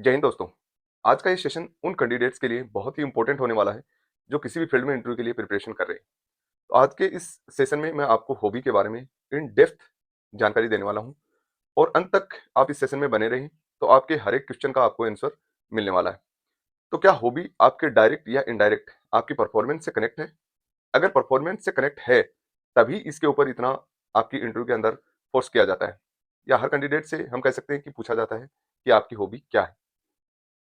जय हिंद दोस्तों। आज का ये सेशन उन कैंडिडेट्स के लिए बहुत ही इंपॉर्टेंट होने वाला है जो किसी भी फील्ड में इंटरव्यू के लिए प्रिपरेशन कर रहे हैं। तो आज के इस सेशन में मैं आपको हॉबी के बारे में इन डेप्थ जानकारी देने वाला हूं और अंत तक आप इस सेशन में बने रहें तो आपके हर एक क्वेश्चन का आपको आंसर मिलने वाला है। तो क्या हॉबी आपके डायरेक्ट या इनडायरेक्ट आपकी परफॉर्मेंस से कनेक्ट है? अगर परफॉर्मेंस से कनेक्ट है तभी इसके ऊपर इतना आपकी इंटरव्यू के अंदर फोर्स किया जाता है, या हर कैंडिडेट से हम कह सकते हैं कि पूछा जाता है कि आपकी हॉबी क्या है।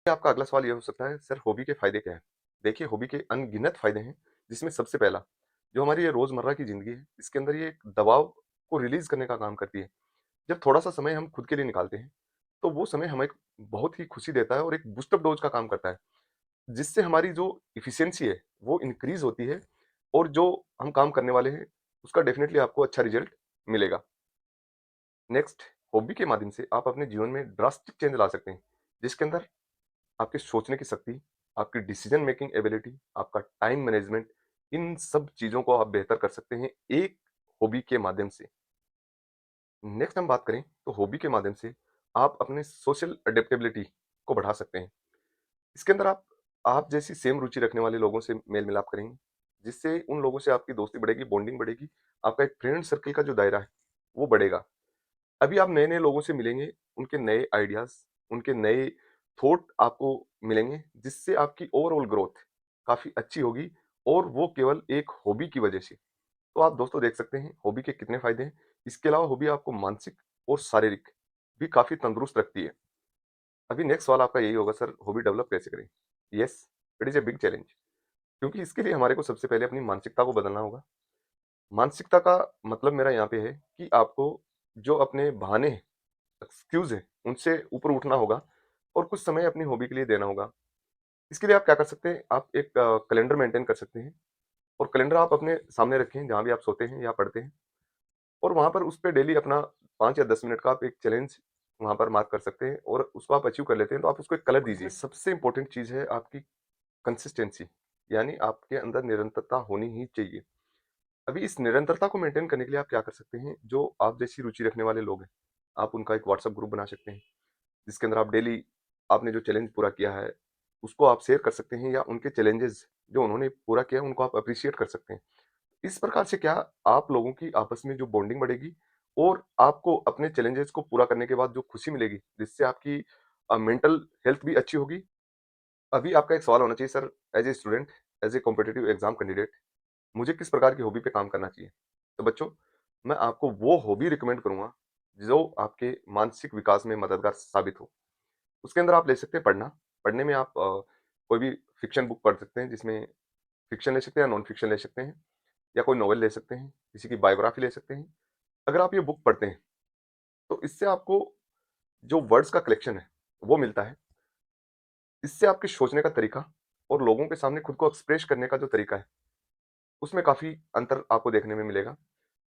आपका अगला सवाल ये हो सकता है, सर हॉबी के फायदे क्या हैं? देखिए, हॉबी के अनगिनत फायदे हैं, जिसमें सबसे पहला जो हमारी ये रोजमर्रा की जिंदगी है, इसके अंदर ये एक दबाव को रिलीज करने का काम करती है। जब थोड़ा सा समय हम खुद के लिए निकालते हैं तो वो समय हमें बहुत ही खुशी देता है और एक बूस्टअप डोज का काम करता है, जिससे हमारी जो इफिशियंसी है वो इंक्रीज होती है और जो हम काम करने वाले हैं उसका डेफिनेटली आपको अच्छा रिजल्ट मिलेगा। नेक्स्ट, हॉबी के माध्यम से आप अपने जीवन में ड्रास्टिक चेंज ला सकते हैं, जिसके अंदर आपके सोचने की शक्ति, आपकी डिसीजन मेकिंग एबिलिटी, आपका टाइम मैनेजमेंट, इन सब चीज़ों को आप बेहतर कर सकते हैं एक हॉबी के माध्यम से। नेक्स्ट हम बात करें तो हॉबी के माध्यम से आप अपने सोशल अडेप्टेबिलिटी को बढ़ा सकते हैं। इसके अंदर आप जैसी सेम रुचि रखने वाले लोगों से मेल मिलाप करेंगे, जिससे उन लोगों से आपकी दोस्ती बढ़ेगी, बॉन्डिंग बढ़ेगी, आपका एक फ्रेंड सर्कल का जो दायरा है वो बढ़ेगा। अभी आप नए-नए लोगों से मिलेंगे, उनके नए आइडियाज़, उनके नए थॉट आपको मिलेंगे, जिससे आपकी ओवरऑल ग्रोथ काफ़ी अच्छी होगी और वो केवल एक हॉबी की वजह से। तो आप दोस्तों देख सकते हैं हॉबी के कितने फ़ायदे हैं। इसके अलावा हॉबी आपको मानसिक और शारीरिक भी काफ़ी तंदुरुस्त रखती है। अभी नेक्स्ट सवाल आपका यही होगा, सर हॉबी डेवलप कैसे करें? Yes, it is a big challenge, क्योंकि इसके लिए हमारे को सबसे पहले अपनी मानसिकता को बदलना होगा। मानसिकता का मतलब मेरा यहाँ पे है कि आपको जो अपने बहाने हैं, एक्सक्यूज़ है, उनसे ऊपर उठना होगा और कुछ समय अपनी हॉबी के लिए देना होगा। इसके लिए आप क्या कर सकते हैं, आप एक कैलेंडर मेंटेन कर सकते हैं और कैलेंडर आप अपने सामने रखें जहाँ भी आप सोते हैं या पढ़ते हैं, और वहाँ पर उस पे डेली अपना 5 या 10 मिनट का आप एक चैलेंज वहाँ पर मार्क कर सकते हैं और उसको आप अचीव कर लेते हैं, तो आप उसको एक कलर दीजिए। सबसे इम्पोर्टेंट चीज़ है आपकी कंसिस्टेंसी, यानी आपके अंदर निरंतरता होनी ही चाहिए। अभी इस निरंतरता को मेंटेन करने के लिए आप क्या कर सकते हैं, जो आप जैसी रुचि रखने वाले लोग हैं, आप उनका एक व्हाट्सएप ग्रुप बना सकते हैं, जिसके अंदर आप डेली आपने जो चैलेंज पूरा किया है, उसको आप शेयर कर सकते हैं, या उनके चैलेंजेज़ जो उन्होंने पूरा किया है, उनको आप एप्रिशिएट कर सकते हैं। इस प्रकार से क्या आप लोगों की आपस में जो बॉन्डिंग बढ़ेगी और आपको अपने चैलेंजेज़ को पूरा करने के बाद जो खुशी मिलेगी, जिससे आपकी मेंटल हेल्थ भी अच्छी होगी। अभी आपका एक सवाल होना चाहिए, sir as a student, as a competitive exam candidate मुझे किस प्रकार की हॉबी पे काम करना चाहिए? तो बच्चों, मैं आपको वो हॉबी रिकमेंड करूँगा, जो आपके मानसिक विकास में मददगार साबित हो। उसके अंदर आप ले सकते हैं पढ़ना। पढ़ने में आप कोई भी फ़िक्शन बुक पढ़ सकते हैं, जिसमें फ़िक्शन ले सकते हैं या नॉन फ़िक्शन ले सकते हैं, या कोई नॉवेल ले सकते हैं, किसी की बायोग्राफ़ी ले सकते हैं। अगर आप ये बुक पढ़ते हैं, तो इससे आपको जो वर्ड्स का कलेक्शन है, वो मिलता है। इससे आपके सोचने का तरीका और लोगों के सामने खुद को एक्सप्रेस करने का जो तरीका है, उसमें काफ़ी अंतर आपको देखने में मिलेगा।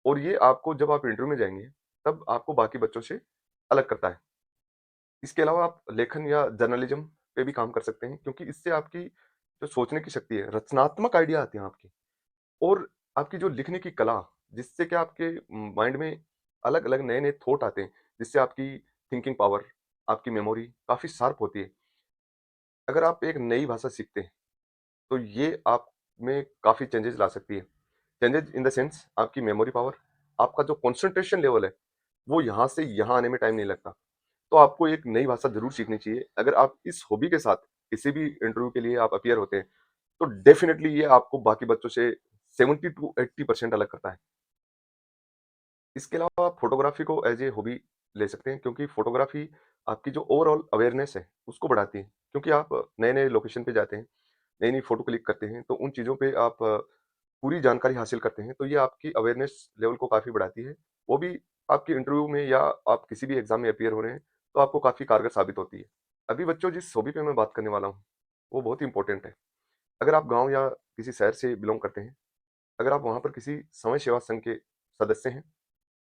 और ये आपको जब आप इंटरव्यू में जाएँगे, तब आपको बाकी बच्चों से अलग करता है। इसके अलावा आप लेखन या जर्नलिज़्म पे भी काम कर सकते हैं, क्योंकि इससे आपकी जो सोचने की शक्ति है, रचनात्मक आइडिया आते हैं आपके, और आपकी जो लिखने की कला, जिससे कि आपके माइंड में अलग-अलग नए-नए थॉट आते हैं, जिससे आपकी थिंकिंग पावर, आपकी मेमोरी काफ़ी शार्प होती है। अगर आप एक नई भाषा सीखते हैं, तो ये आप में काफ़ी चेंजेज़ ला सकती है। चेंजेज़ इन द सेंस आपकी मेमोरी पावर, आपका जो कंसंट्रेशन लेवल है, वो यहाँ से यहाँ आने में टाइम नहीं लगता। तो आपको एक नई भाषा ज़रूर सीखनी चाहिए। अगर आप इस हॉबी के साथ किसी भी इंटरव्यू के लिए आप अपीयर होते हैं, तो डेफ़िनिटली ये आपको बाकी बच्चों से 70 टू 80% अलग करता है। इसके अलावा आप फ़ोटोग्राफ़ी को एज़ ए हॉबी ले सकते हैं, क्योंकि फ़ोटोग्राफ़ी आपकी जो ओवरऑल अवेयरनेस है, उसको बढ़ाती है। क्योंकि आप नए-नए लोकेशन पे जाते हैं, नई-नई फ़ोटो क्लिक करते हैं, तो उन चीज़ों पे आप पूरी जानकारी हासिल करते हैं, तो ये आपकी अवेयरनेस लेवल को काफ़ी बढ़ाती है। वो भी आपके इंटरव्यू में या आप किसी भी एग्ज़ाम में अपीयर हो रहे हैं, तो आपको काफ़ी कारगर साबित होती है। अभी बच्चों, जिस हॉबी पे मैं बात करने वाला हूँ, वो बहुत ही इम्पोर्टेंट है। अगर आप गाँव या किसी शहर से बिलॉन्ग करते हैं, अगर आप वहाँ पर किसी समाज सेवा संघ के सदस्य हैं,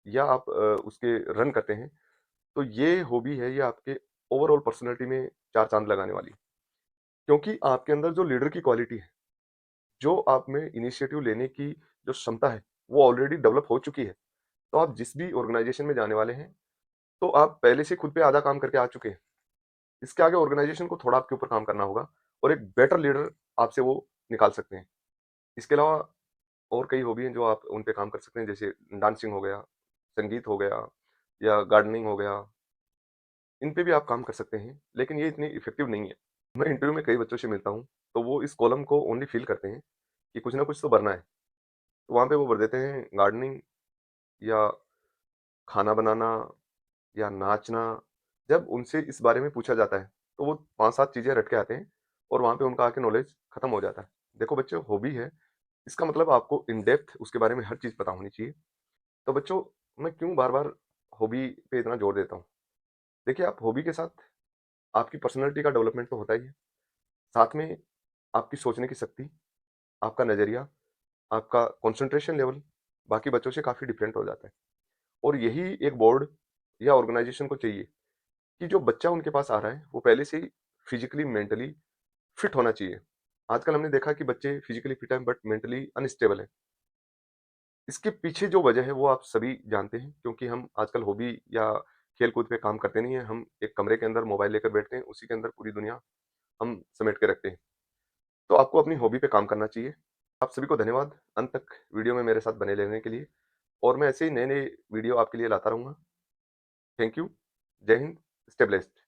या आप उसके रन करते हैं, तो ये हॉबी है, ये आपके ओवरऑल पर्सनैलिटी में 4 चाँद लगाने वाली है। क्योंकि आपके अंदर जो लीडर की क्वालिटी है, जो आप में इनिशिएटिव लेने की जो क्षमता है, वो ऑलरेडी डेवलप हो चुकी है। तो आप जिस भी ऑर्गेनाइज़ेशन में जाने वाले हैं, तो आप पहले से खुद पे आधा काम करके आ चुके हैं। इसके आगे ऑर्गेनाइजेशन को थोड़ा आपके ऊपर काम करना होगा और एक बेटर लीडर आपसे वो निकाल सकते हैं। इसके अलावा और कई हॉबी हैं जो आप उन पे काम कर सकते हैं, जैसे डांसिंग हो गया, संगीत हो गया या गार्डनिंग हो गया। इन पे भी आप काम कर सकते हैं, लेकिन ये इतनी इफ़ेक्टिव नहीं है। मैं इंटरव्यू में कई बच्चों से मिलता हूँ, तो वो इस कॉलम को ओनली फ़िल करते हैं कि कुछ ना कुछ तो भरना है। तो वहाँ पे वो भर देते हैं गार्डनिंग या खाना बनाना या नाचना। जब उनसे इस बारे में पूछा जाता है, तो वो 5-7 चीज़ें रट के आते हैं और वहाँ पे उनका आके नॉलेज खत्म हो जाता है। देखो बच्चों, हॉबी है, इसका मतलब आपको इन डेप्थ उसके बारे में हर चीज़ पता होनी चाहिए। तो बच्चों, मैं क्यों बार-बार हॉबी पे इतना जोर देता हूँ? देखिए, आप हॉबी के साथ आपकी पर्सनैलिटी का डेवलपमेंट तो होता ही है। साथ में आपकी सोचने की शक्ति, आपका नज़रिया, आपका कंसंट्रेशन लेवल बाकी बच्चों से काफ़ी डिफरेंट हो जाता है। और यही एक बोर्ड या ऑर्गेनाइज़ेशन को चाहिए कि जो बच्चा उनके पास आ रहा है, वो पहले से ही फिज़िकली, मेंटली फिट होना चाहिए। आजकल हमने देखा कि बच्चे फिज़िकली फिट हैं बट मेंटली अनस्टेबल हैं। इसके पीछे जो वजह है वो आप सभी जानते हैं, क्योंकि हम आजकल हॉबी या खेल-कूद पे काम करते नहीं हैं। हम एक कमरे के अंदर मोबाइल लेकर बैठते हैं, उसी के अंदर पूरी दुनिया हम समेट के रखते हैं। तो आपको अपनी हॉबी पे काम करना चाहिए। आप सभी को धन्यवाद अंत तक वीडियो में मेरे साथ बने रहने के लिए, और मैं ऐसे ही नए-नए वीडियो आपके लिए लाता रहूँगा। Thank you. जय हिंद। Stay blessed.